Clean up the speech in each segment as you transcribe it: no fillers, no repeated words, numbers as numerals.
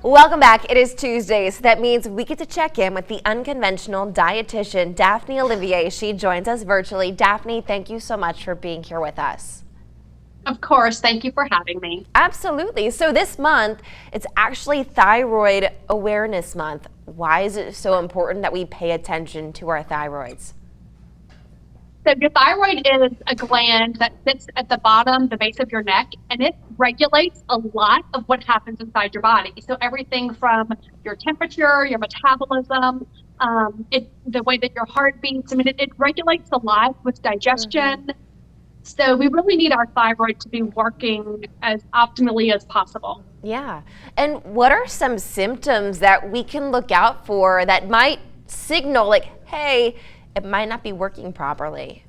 Welcome back. It is Tuesday, so that means we get to check in with the Unconventional Dietitian, Daphne Olivier. She joins us virtually. Daphne, thank you so much for being here with us. Of course. Thank you for having me. Absolutely. So this month, it's actually Thyroid Awareness Month. Why is it so important that we pay attention to our thyroids? So your thyroid is a gland that sits at the bottom, the base of your neck, and it regulates a lot of what happens inside your body. So everything from your temperature, your metabolism, the way that your heart beats. I mean, it regulates a lot with digestion. So we really need our thyroid to be working as optimally as possible. Yeah. And what are some symptoms that we can look out for that might signal like, hey, it might not be working properly?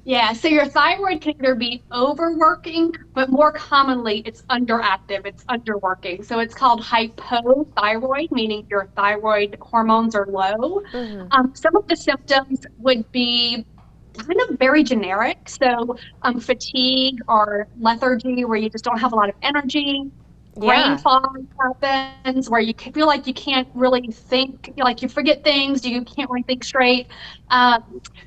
Yeah, so your thyroid can either be overworking, but more commonly it's underactive, it's underworking. So it's called hypothyroid, meaning your thyroid hormones are low. Some of the symptoms would be kind of very generic. So fatigue or lethargy, where you just don't have a lot of energy. Brain fog happens where you feel like you can't really think, like you forget things, you can't really think straight.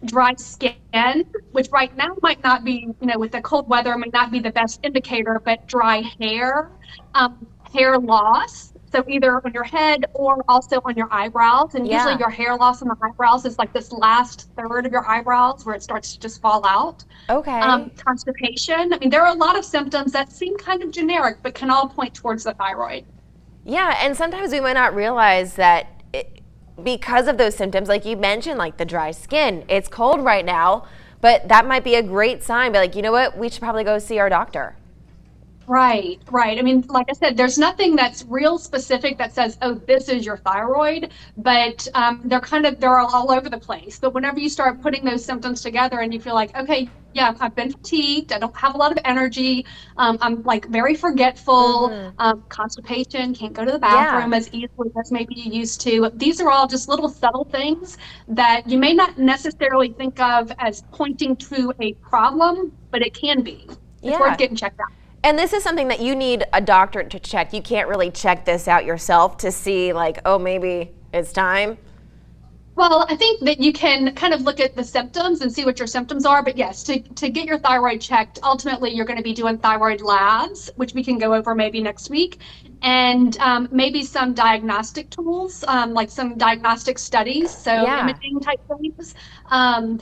Dry skin, which right now might not be, with the cold weather, might not be the best indicator, but dry hair, hair loss. So either on your head or also on your eyebrows. And usually your hair loss on the eyebrows is like this last third of your eyebrows where it starts to just fall out. Okay. Constipation. I mean, there are a lot of symptoms that seem kind of generic, but can all point towards the thyroid. Yeah, and sometimes we might not realize that because of those symptoms, like you mentioned, like the dry skin, it's cold right now, but that might be a great sign. But like, you know what? We should probably go see our doctor. Right. I mean, like I said, there's nothing that's real specific that says, oh, this is your thyroid, but they're all over the place. But whenever you start putting those symptoms together and you feel like, okay, yeah, I've been fatigued, I don't have a lot of energy, I'm like very forgetful, constipation, can't go to the bathroom as easily as maybe you used to. These are all just little subtle things that you may not necessarily think of as pointing to a problem, but it can be. It's worth getting checked out. And this is something that you need a doctor to check. You can't really check this out yourself to see like, oh, maybe it's time. Well, I think that you can kind of look at the symptoms and see what your symptoms are. But yes, to get your thyroid checked, ultimately you're going to be doing thyroid labs, which we can go over maybe next week, and maybe some diagnostic tools, like some diagnostic studies, so imaging type things.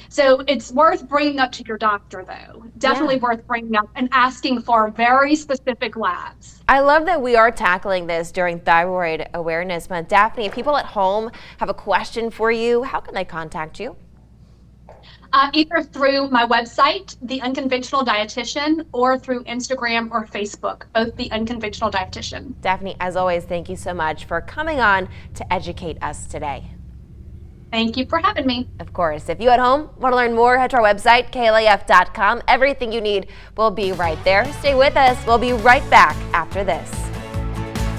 So it's worth bringing up to your doctor, though. Definitely worth bringing up and asking for very specific labs. I love that we are tackling this during Thyroid Awareness Month. Daphne, if people at home have a question for you, how can they contact you? Either through my website, The Unconventional Dietitian, or through Instagram or Facebook, both The Unconventional Dietitian. Daphne, as always, thank you so much for coming on to educate us today. Thank you for having me. Of course. If you at home want to learn more, head to our website, klaf.com. Everything you need will be right there. Stay with us. We'll be right back after this.